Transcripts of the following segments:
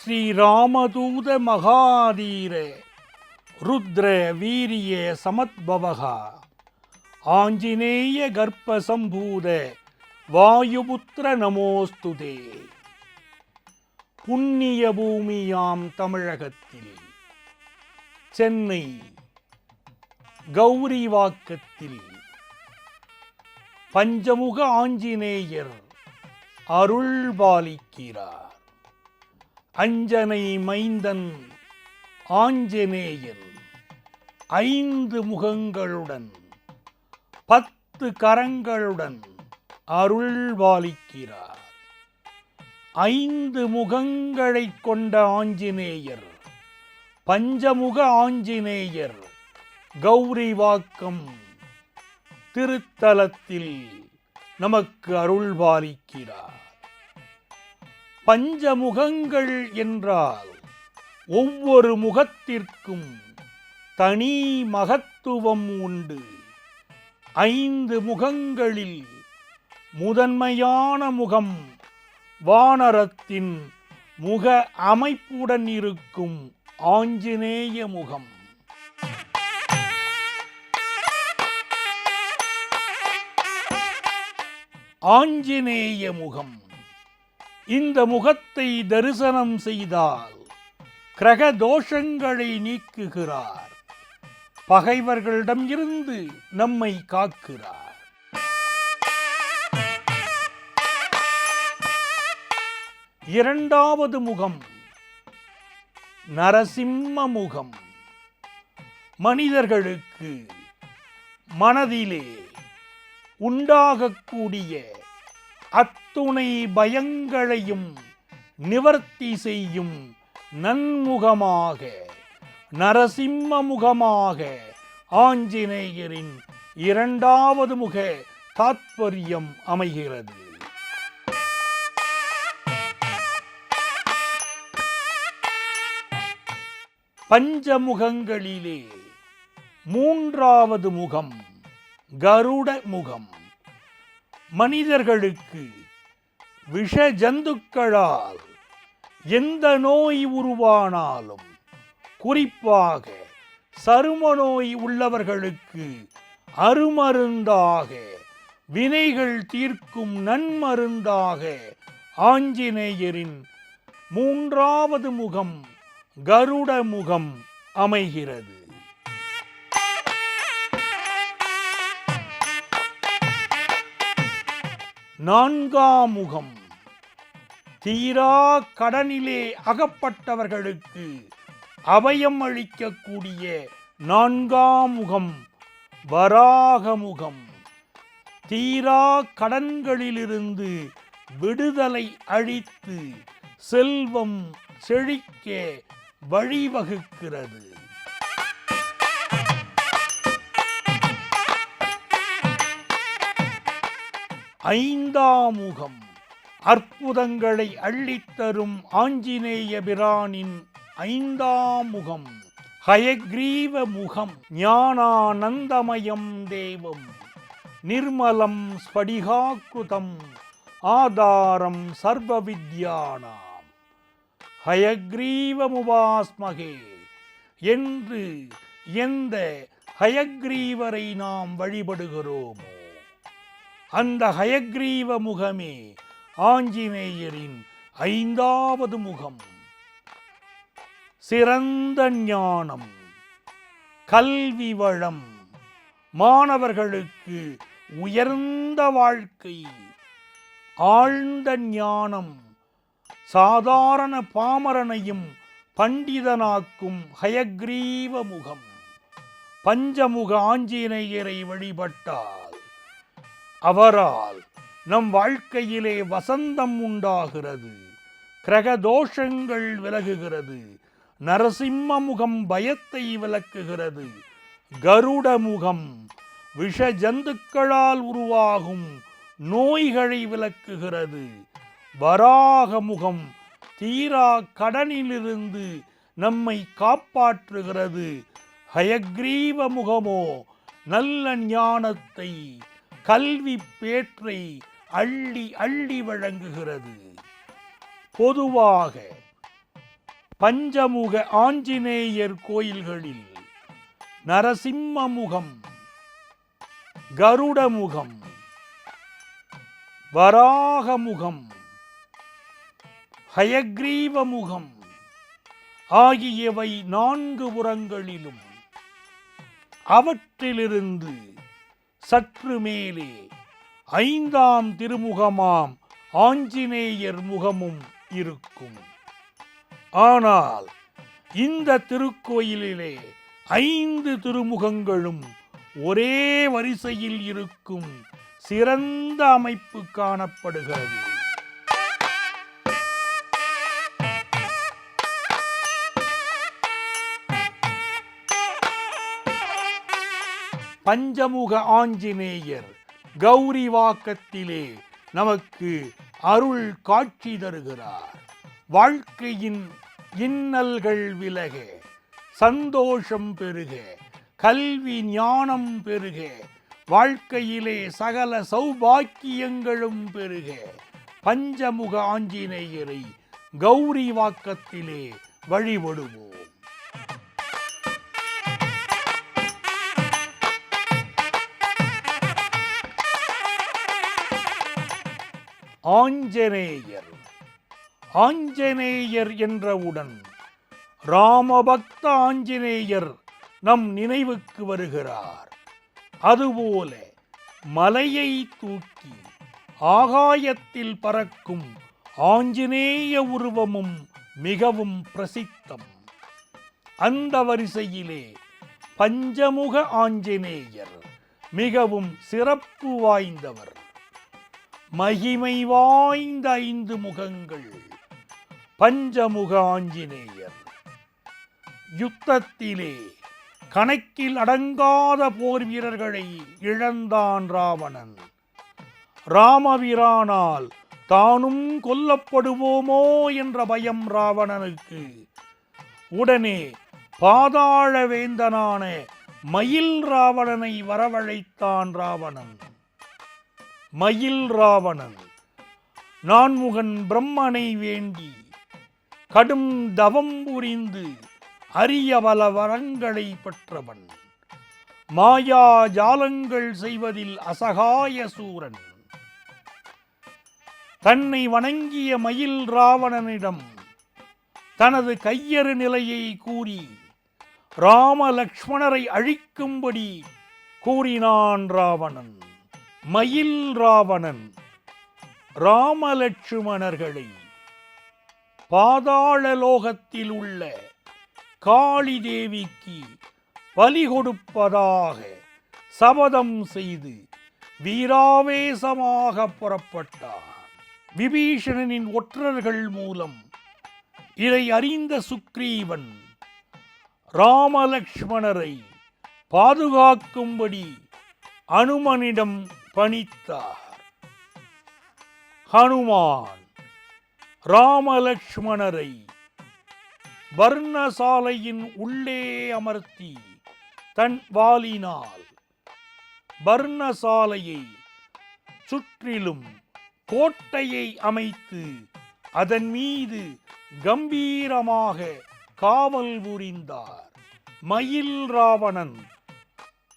ஸ்ரீராமதூத மகாதீர ருத்ர வீரிய சமத்பவகா ஆஞ்சநேய கர்ப்பசம்பூத வாயுபுத்திர நமோஸ்துதே. புண்ணிய பூமியாம் தமிழகத்தில் சென்னை கௌரிவாக்கத்தில் பஞ்சமுக ஆஞ்சநேயர் அருள்பாலிக்கிறார். அஞ்சனை மைந்தன் ஆஞ்சநேயன் 5 முகங்களுடன் 10 கரங்களுடன் அருள்பாலிக்கிறார். 5 முகங்களைக் கொண்ட ஆஞ்சநேயர், பஞ்சமுக ஆஞ்சநேயர் கௌரிவாக்கம் திருத்தலத்தில் நமக்கு அருள்பாலிக்கிறார். பஞ்சமுகங்கள் என்றால் ஒவ்வொரு முகத்திற்கும் தனி மகத்துவம் உண்டு. 5 முகங்களில் முதன்மையான முகம் வானரத்தின் முக அமைப்புடன் இருக்கும் ஆஞ்சநேய முகம். ஆஞ்சநேய முகம். இந்த முகத்தை தரிசனம் செய்தால் கிரக தோஷங்களை நீக்குகிறார், பகைவர்களிடம் இருந்து நம்மை காக்கிறார். இரண்டாவது முகம் நரசிம்ம முகம். மனிதர்களுக்கு மனதிலே உண்டாகக்கூடிய அத்துணை பயங்களையும் நிவர்த்தி செய்யும் நன்முகமாக, நரசிம்ம முகமாக ஆஞ்சநேயரின் இரண்டாவது முக தாத்பரியம் அமைகிறது. பஞ்சமுகங்களிலே 3வது முகம் கருட முகம். மனிதர்களுக்கு விஷ ஜந்துக்களால் எந்த நோய் உருவானாலும், குறிப்பாக சரும நோய் உள்ளவர்களுக்கு அருமருந்தாக, வினைகள் தீர்க்கும் நன்மருந்தாக ஆஞ்சநேயரின் 3வது முகம் கருட முகம் அமைகிறது. 4ஆம் முகம் தீரா கடனிலே அகப்பட்டவர்களுக்கு அபயம் அளிக்கக்கூடிய 4ஆம் முகம் வராக முகம். தீரா கடன்களிலிருந்து விடுதலை அளித்து செல்வம் செழிக்க வழிவகுக்கிறது. 5ஆம் முகம் அற்புதங்களை அள்ளித்தரும் ஆஞ்சநேய பிரானின் 5ஆம் முகம் ஹயக்ரீவ முகம். ஞானானந்தமயம் தேவம் நிர்மலம் ஸ்படிகாக்ருதம் ஆதாரம் சர்வ வித்யானாம் ஹயக்ரீவமுபாஸ்மகே என்று எந்த ஹயக்ரீவரை நாம் வழிபடுகிறோமோ அந்த ஹயக்ரீவ முகமே ஆஞ்சநேயரின் 5வது முகம். சிறந்த ஞானம், கல்வி வளம், மாணவர்களுக்கு உயர்ந்த வாழ்க்கை, ஆழ்ந்த ஞானம், சாதாரண பாமரனையும் பண்டிதனாக்கும் ஹயக்ரீவ முகம். பஞ்சமுக ஆஞ்சநேயரை வழிபட்டால் அவரால் நம் வாழ்க்கையிலே வசந்தம் உண்டாகிறது, கிரகதோஷங்கள் விலகுகிறது. நரசிம்ம முகம் பயத்தை விலக்குகிறது. கருட முகம் விஷ ஜந்துக்களால் உருவாகும் நோய்களை விலக்குகிறது. வராக முகம் தீரா கடனிலிருந்து நம்மை காப்பாற்றுகிறது. ஹயக்ரீவ முகமோ நல்ல ஞானத்தை, கல்வி பேற்றை அள்ளி அள்ளி வழங்குகிறது. பொதுவாக பஞ்சமுக ஆஞ்சநேயர் கோயில்களில் நரசிம்ம முகம், கருட முகம், வராக முகம், ஹயக்ரீவ முகம் ஆகியவை 4 புறங்களிலும், அவற்றிலிருந்து சற்று மேலே 5ஆம் திருமுகமாம் ஆஞ்சநேயர் முகமும் இருக்கும். ஆனால் இந்த திருக்கோயிலிலே 5 திருமுகங்களும் ஒரே வரிசையில் இருக்கும் சிறந்த அமைப்பு காணப்படுகிறது. பஞ்சமுக ஆஞ்சநேயர் கௌரிவாக்கத்திலே நமக்கு அருள் காட்சி தருகிறார். வாழ்க்கையின் இன்னல்கள் விலக, சந்தோஷம் பெருக, கல்வி ஞானம் பெருக, வாழ்க்கையிலே சகல சௌபாக்கியங்களும் பெருக பஞ்சமுக ஆஞ்சநேயரை கௌரிவாக்கத்திலே வழிபடுவோம். ஆஞ்சநேயர். ஆஞ்சநேயர் என்றவுடன் ராமபக்த ஆஞ்சநேயர் நம் நினைவுக்கு வருகிறார். அதுபோல மலையை தூக்கி ஆகாயத்தில் பறக்கும் ஆஞ்சநேய உருவமும் மிகவும் பிரசித்தம். அந்த வரிசையிலே பஞ்சமுக ஆஞ்சநேயர் மிகவும் சிறப்பு வாய்ந்தவர். மகிமை வாய்ந்த 5 முகங்கள் பஞ்சமுக ஆஞ்சநேயர். யுத்தத்திலே கணக்கில் அடங்காத போர் வீரர்களை இழந்தான் ராவணன். ராமபிரானால் தானும் கொல்லப்படுவோமோ என்ற பயம் ராவணனுக்கு. உடனே பாதாள வேந்தனான மயில் ராவணனை வரவழைத்தான் ராவணன். மயில் ராவணன் நான்முகன் பிரம்மனை வேண்டி கடும் தவம் புரிந்து அரிய பல வரங்களை பெற்றவன். மாயா ஜாலங்கள் செய்வதில் அசகாய சூரன். தன்னை வணங்கிய மயில் ராவணனிடம் தனது கையறு நிலையை கூறி ராம லக்ஷ்மணரை அழிக்கும்படி கூறினான் ராவணன். மயில் ராவணன் ராமலட்சுமணர்களை பாதாள லோகத்தில் உள்ள காளி தேவிக்கு பலி கொடுப்பதாக சபதம் செய்து வீராவேசமாக புறப்பட்டார். விபீஷணனின் ஒற்றர்கள் மூலம் இதை அறிந்த சுக்ரீவன் ராமலக்ஷ்மணரை பாதுகாக்கும்படி அனுமனிடம் பணித்தார். ஹனுமான் ராமலக்ஷ்மணரை பர்ணசாலையின் உள்ளே அமர்த்தி தன் வாளினால் பர்ணசாலையை சுற்றிலும் கோட்டையை அமைத்து அதன் மீது கம்பீரமாக காவல் புரிந்தார். மயில் ராவணன்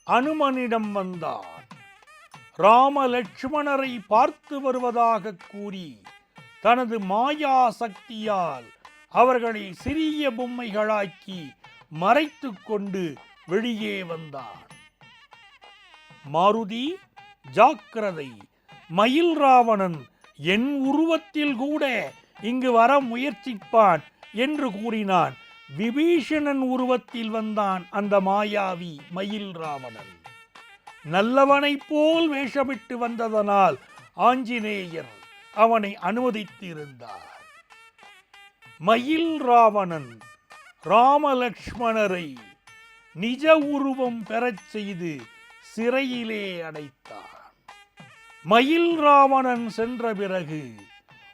அனுமனிடம் வந்தான். ராமலட்சுமணரை பார்த்து வருவதாக கூறி தனது மாயா சக்தியால் அவர்களை சிறிய பொம்மைகளாக்கி மறைத்து கொண்டு வெளியே வந்தான். மாருதி ஜாக்கிரதை, மயில் ராவணன் என் உருவத்தில் கூட இங்கு வர முயற்சிப்பான் என்று கூறினான். விபீஷணன் உருவத்தில் வந்தான் அந்த மாயாவி மயில் ராவணன். நல்லவனைப் போல் வேஷமிட்டு வந்ததனால் ஆஞ்சநேயர் அவனை அனுமதித்திருந்தார். மயில் ராவணன் ராமலக்ஷ்மணரை நிஜ உருவம் பெறச் செய்து சிறையிலே அடைத்தான். மயில் ராவணன் சென்ற பிறகு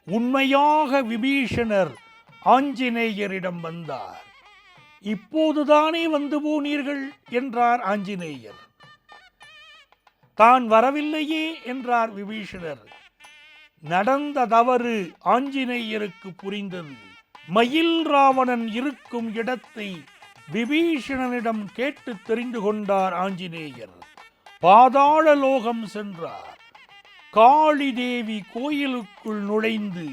உண்மையாக விபீஷணர் ஆஞ்சநேயரிடம் வந்தார். இப்போதுதானே வந்து போனீர்கள் என்றார் ஆஞ்சநேயர். தான் வரவில்லையே என்றார் விபீஷணர். நடந்த தவறு ஆஞ்சநேயருக்கு புரிந்தது. மயில் ராவணன் இருக்கும் இடத்தை விபீஷணனிடம் கேட்டு தெரிந்து கொண்டார் ஆஞ்சநேயர். பாதாள லோகம் சென்றார். காளி தேவி கோயிலுக்குள் நுழைந்து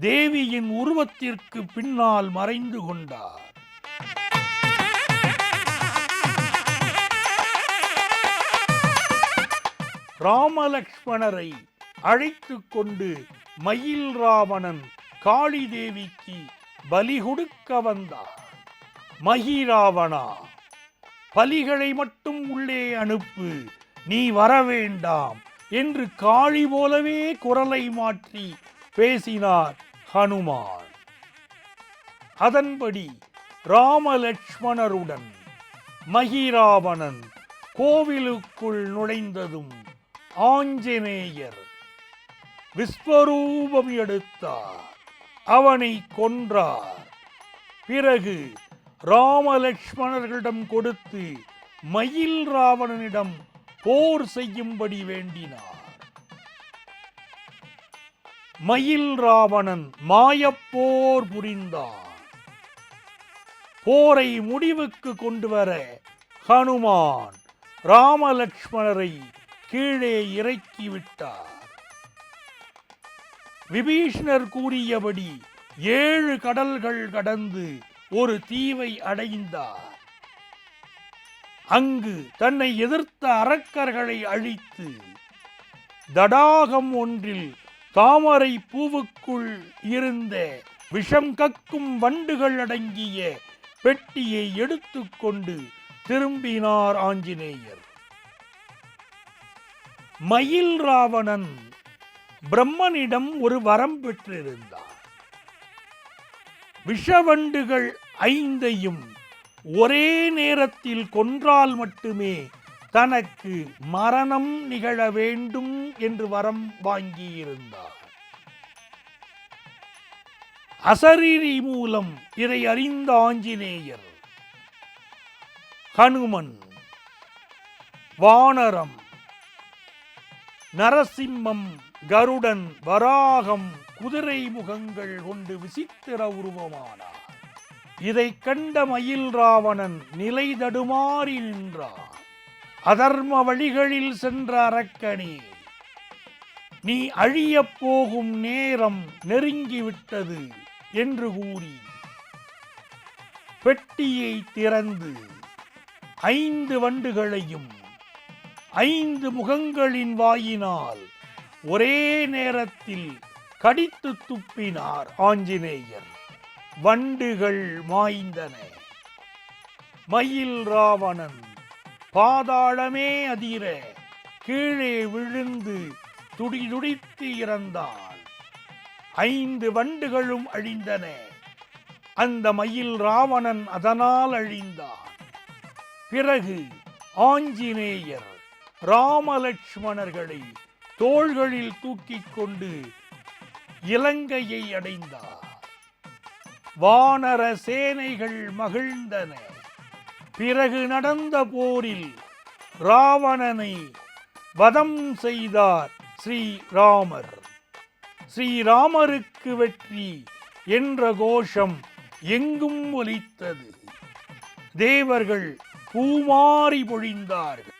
தேவியின் உருவத்திற்கு பின்னால் மறைந்து கொண்டார். ராமலக்ஷ்மணரை அழைத்து கொண்டு மயில் ராவணன் காளி தேவிக்கு பலி கொடுக்க வந்தார். மகிராவணா, பலிகளை மட்டும் உள்ளே அனுப்பு, நீ வரவேண்டாம் என்று காளி போலவே குரலை மாற்றி பேசினார் ஹனுமான். அதன்படி ராமலக்ஷ்மணருடன் மகிராவணன் கோவிலுக்குள் நுழைந்ததும் ஆஞ்சநேயர் விஸ்வரூபம் எடுத்தார். அவனை கொன்றார். பிறகு ராமலக்ஷ்மணர்களிடம் கொடுத்து மயில் ராவணனிடம் போர் செய்யும்படி வேண்டினார். மயில் ராவணன் மாயப்போர் புரிந்தான். போரை முடிவுக்கு கொண்டு வர ஹனுமான் ராமலக்ஷ்மணரை கீழே இறக்கிவிட்டார். விபீஷணர் கூறியபடி 7 கடல்கள் கடந்து ஒரு தீவை அடைந்தார். அங்கு தன்னை எதிர்த்த அரக்கர்களை அழித்து தடாகம் ஒன்றில் தாமரை பூவுக்குள் இருந்த விஷம் கக்கும் வண்டுகள் அடங்கிய பெட்டியை எடுத்துக்கொண்டு திரும்பினார் ஆஞ்சநேயர். மயில் ராவணன் பிரம்மனிடம் ஒரு வரம் பெற்றிருந்தார். விஷவண்டுகள் 5ஐயும் ஒரே நேரத்தில் கொன்றால் மட்டுமே தனக்கு மரணம் நிகழ வேண்டும் என்று வரம் வாங்கியிருந்தார். அசரீரி மூலம் இதை அறிந்த ஆஞ்சநேயர் ஹனுமன், வானரம், நரசிம்மம், கருடன், வராகம், குதிரை முகங்கள் கொண்டு விசித்திர உருவமானார். இதை கண்ட மயில் ராவணன் நிலை தடுமாறி நின்றார். அதர்ம வழிகளில் சென்ற அரக்கனே, நீ அழியப் போகும் நேரம் நெருங்கிவிட்டது என்று கூறி பெட்டியை திறந்து 5 வண்டுகளையும் 5 முகங்களின் வாயினால் ஒரே நேரத்தில் கடித்து துப்பினார் ஆஞ்சநேயர். வண்டுகள் மாய்ந்தன. மயில் ராவணன் பாதாளமே அதிர கீழே விழுந்து துடிதுடித்து இறந்தான். 5 வண்டுகளும் அழிந்தன. அந்த மயில் ராவணன் அதனால் அழிந்தான். பிறகு ஆஞ்சநேயர் ராமலக்ஷ்மணர்களை தோள்களில் தூக்கிக் கொண்டு இலங்கையை அடைந்தார். வானர சேனைகள் மகிழ்ந்தன. பிறகு நடந்த போரில் ராவணனை வதம் செய்தார் ஸ்ரீராமர். ஸ்ரீராமருக்கு வெற்றி என்ற கோஷம் எங்கும் ஒலித்தது. தேவர்கள் பூமாரி பொழிந்தார்கள்.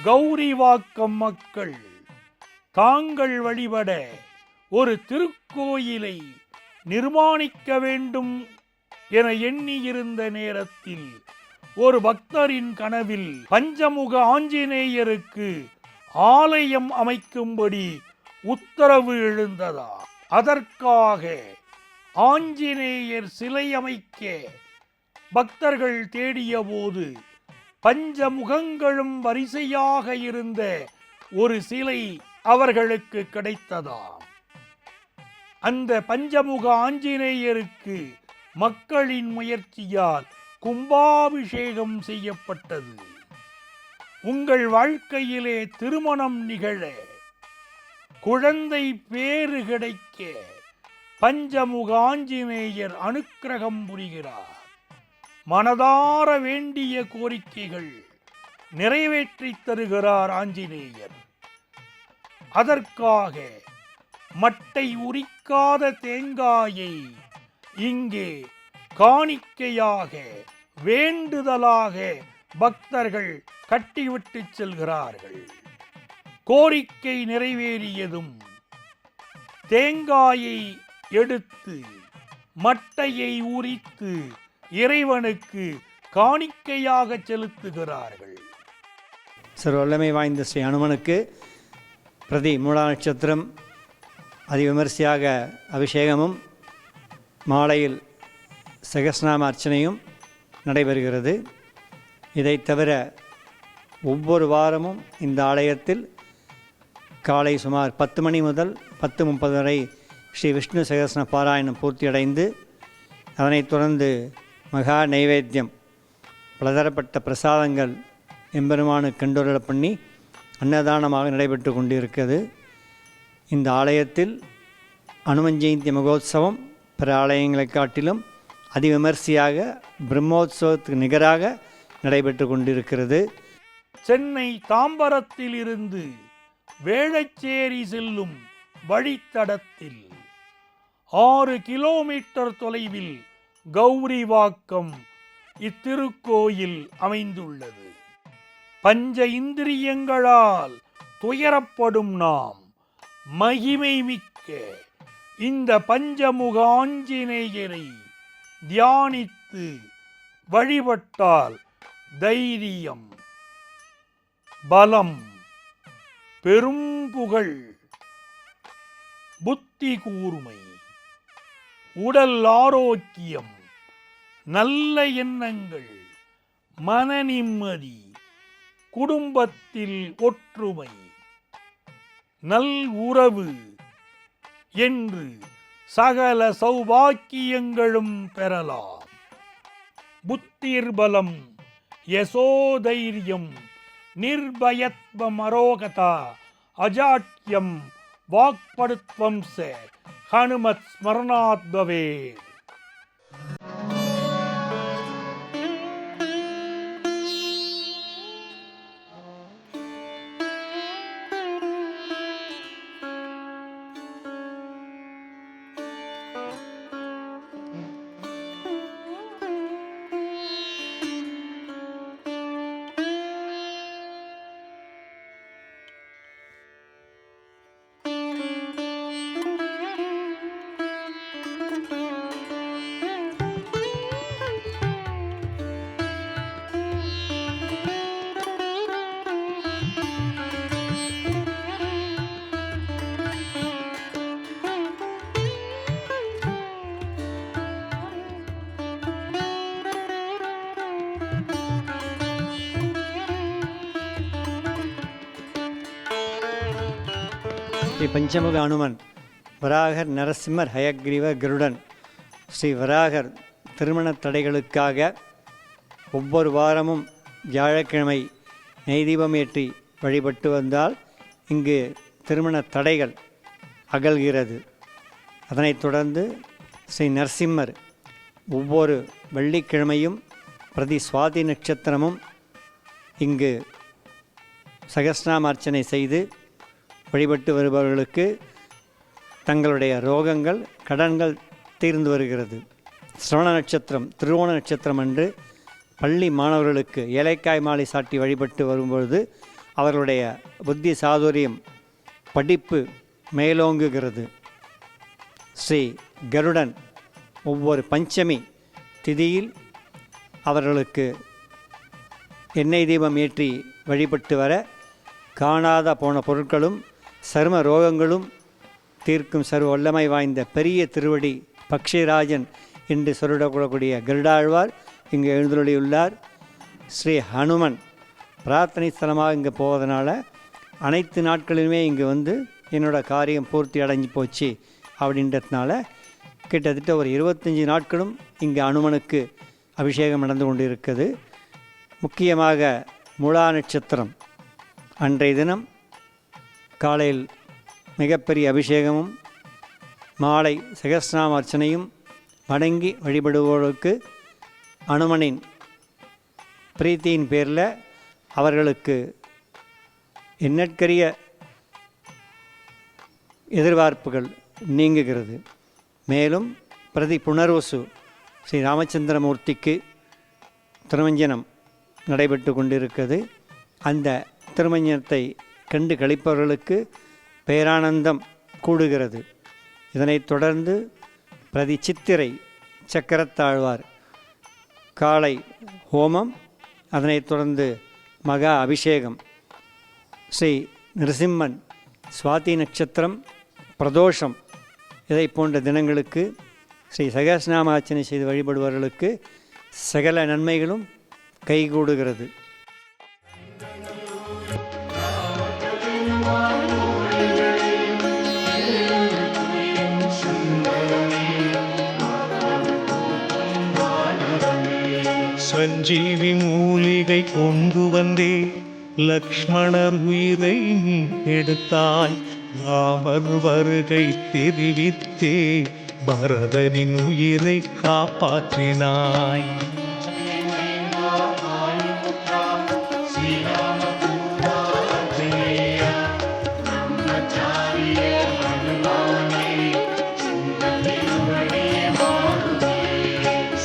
கௌரிவாக்கம் மக்கள் தாங்கள் வழிபட ஒரு திருக்கோயிலை நிர்மாணிக்க வேண்டும் என எண்ணியிருந்த நேரத்தில் ஒரு பக்தரின் கனவில் பஞ்சமுக ஆஞ்சநேயருக்கு ஆலயம் அமைக்கும்படி உத்தரவு எழுந்ததா. அதற்காக ஆஞ்சநேயர் சிலை அமைக்க பக்தர்கள் தேடிய போது பஞ்சமுகங்களும் வரிசையாக இருந்த ஒரு சிலை அவர்களுக்கு கிடைத்ததாம். அந்த பஞ்சமுக ஆஞ்சநேயருக்கு மக்களின் முயற்சியால் கும்பாபிஷேகம் செய்யப்பட்டது. உங்கள் வாழ்க்கையிலே திருமணம் நிகழ, குழந்தை பேறு கிடைக்க பஞ்சமுக ஆஞ்சநேயர் அனுக்கிரகம் புரிகிறார். மனதார வேண்டிய கோரிக்கைகள் நிறைவேற்றி தருகிறார் ஆஞ்சநேயர். அதற்காக மட்டை உரிக்காத தேங்காயை இங்கே காணிக்கையாக வேண்டுதலாக பக்தர்கள் கட்டிவிட்டு செல்கிறார்கள். கோரிக்கை நிறைவேறியதும் தேங்காயை எடுத்து மட்டையை உரித்து இறைவனுக்கு காணிக்கையாக செலுத்துகிறார்கள். சர்வல்லமை வாய்ந்த ஸ்ரீ அனுமனுக்கு பிரதி மூலா நட்சத்திரம் அதிவிமரிசையாக அபிஷேகமும் மாலையில் சகஸ்நாம அர்ச்சனையும் நடைபெறுகிறது. இதை தவிர ஒவ்வொரு வாரமும் இந்த ஆலயத்தில் காலை சுமார் 10 மணி முதல் 10:30 வரை ஸ்ரீ விஷ்ணு சகஸ்ர பாராயணம் பூர்த்தியடைந்து அதனைத் தொடர்ந்து மகா நைவேத்தியம் பலதரப்பட்ட பிரசாதங்கள் எம்பெருமானுக்கு கண்டொருள பண்ணி அன்னதானமாக நடைபெற்று கொண்டிருக்கிறது. இந்த ஆலயத்தில் அனுமன் ஜெயந்தி மகோத்சவம் பிற ஆலயங்களை காட்டிலும் அதிவிமரிசையாக பிரம்மோத்சவத்துக்கு நிகராக நடைபெற்று கொண்டிருக்கிறது. சென்னை தாம்பரத்தில் இருந்து வேளச்சேரி செல்லும் வழித்தடத்தில் 6 கிலோமீட்டர் தொலைவில் கௌரிவாக்கம் இத்திருக்கோயில் அமைந்துள்ளது. பஞ்ச இந்திரியங்களால் துயரப்படும் நாம் மகிமை மிக்க இந்த பஞ்சமுக ஆஞ்சநேயரை தியானித்து வழிபட்டால் தைரியம், பலம், பெரும் புகழ், புத்தி கூர்மை, உடல் ஆரோக்கியம், நல்ல எண்ணங்கள், மன நிம்மதி, குடும்பத்தில் ஒற்றுமை, நல் உறவு என்று சகல சௌபாக்கியங்களும் பெறலாம். புத்திர்பலம், யசோதைரியம், நிர்பயத்வம், அரோகதா, அஜாட்யம், வாக்படுத்வம் ச ஹனுமத் ஸ்மரணாத் பவேத். ஸ்ரீ பஞ்சமுக அனுமன், வராகர், நரசிம்மர், ஹயக்ரீவர், கருடன். ஸ்ரீ வராகர் திருமண தடைகளுக்காக ஒவ்வொரு வாரமும் வியாழக்கிழமை நெய்தீபம் ஏற்றி வழிபட்டு வந்தால் இங்கு திருமண தடைகள் அகல்கிறது. அதனைத் தொடர்ந்து ஸ்ரீ நரசிம்மர் ஒவ்வொரு வெள்ளிக்கிழமையும் பிரதி சுவாதி நட்சத்திரமும் இங்கு சகஸ்நாம அர்ச்சனை செய்து வழிபட்டு வருபவர்களுக்கு தங்களுடைய ரோகங்கள், கடன்கள் தீர்ந்து வருகிறது. சிரவண நட்சத்திரம், திருவோண நட்சத்திரம் அன்று பள்ளி மாணவர்களுக்கு ஏலைக்காய் மாலை சாட்டி வழிபட்டு வரும்பொழுது அவர்களுடைய புத்தி சாதுரியம், படிப்பு மேலோங்குகிறது. ஸ்ரீ கருடன் ஒவ்வொரு பஞ்சமி திதியில் அவர்களுக்கு எண்ணெய் தீபம் ஏற்றி வழிபட்டு வர காணாத போன பொருட்களும் சர்ம ரோகங்களும் தீர்க்கும் சர்வ வல்லமை வாய்ந்த பெரிய திருவடி பக்ஷிராஜன் என்று சொல்லிடக்கூடக்கூடிய கருடாழ்வார் இங்கு எழுந்தருளியுள்ளார். ஸ்ரீ ஹனுமன் பிரார்த்தனை ஸ்தலமாக இங்கே போவதனால அனைத்து நாட்களுமே இங்கே வந்து என்னோடய காரியம் பூர்த்தி அடைஞ்சு போச்சு அப்படின்றதுனால கிட்டத்தட்ட ஒரு 25 நாட்களும் இங்கே அனுமனுக்கு அபிஷேகம் நடந்து கொண்டு இருக்குது. முக்கியமாக மூலா நட்சத்திரம் அன்றைய தினம் காலையில் மிகப்பெரிய அபிஷேகமும் மாலை சகஸ்ரநாம அர்ச்சனையும் வணங்கி வழிபடுவோருக்கு அனுமனின் பிரீத்தியின் பேரில் அவர்களுக்கு எண்ணற்கரிய எதிர்பார்ப்புகள் நீங்குகிறது. மேலும் பிரதி புனர்வசு ஸ்ரீ ராமச்சந்திரமூர்த்திக்கு திருமஞ்சனம் நடைபெற்று கொண்டிருக்கிறது. அந்த திருமஞ்சனத்தை கண்டு களிப்பவர்களுக்கு பேரானந்தம் கூடுகிறது. இதனைத் தொடர்ந்து பிரதி சித்திரை சக்கரத்தாழ்வார் காலை ஹோமம், அதனைத் தொடர்ந்து மகா அபிஷேகம், ஸ்ரீ நிருசிம்மன் சுவாதி நட்சத்திரம் பிரதோஷம் இதை போன்ற தினங்களுக்கு ஸ்ரீ சகஸ்ரநாம அர்ச்சனை செய்து வழிபடுபவர்களுக்கு சகல நன்மைகளும் கைகூடுகிறது. சஞ்சீவி மூலிகை கொண்டு வந்தே லக்ஷ்மணர் உயிரை எடுத்தாய். ராமர் வருகை தெரிவித்தே பரதனின் உயிரை காப்பாற்றினாய்.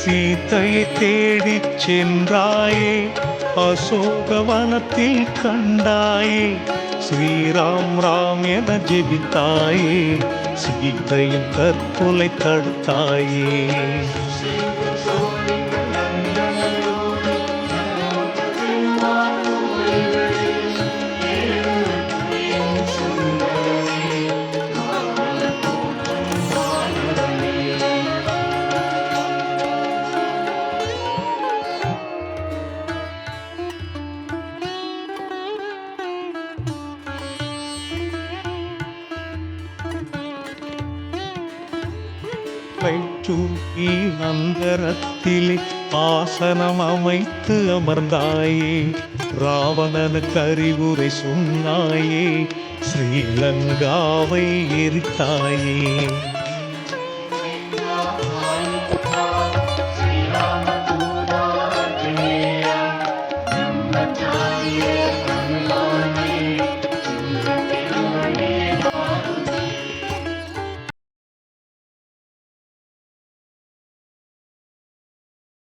சீதையை தேடிச் சென்றாயே, அசோகவனத்தில் கண்டாயே. ஸ்ரீராம் ராம் என ஜெபித்தாயே, சீதையின் தற்கொலை தடுத்தாயே. சூட்டி அந்தரத்திலே ஆசனம் அமைத்து அமர்ந்தாயே. ராவணனுக்கு அறிவுரை சொன்னாயே, ஸ்ரீலங்காவை எரித்தாயே.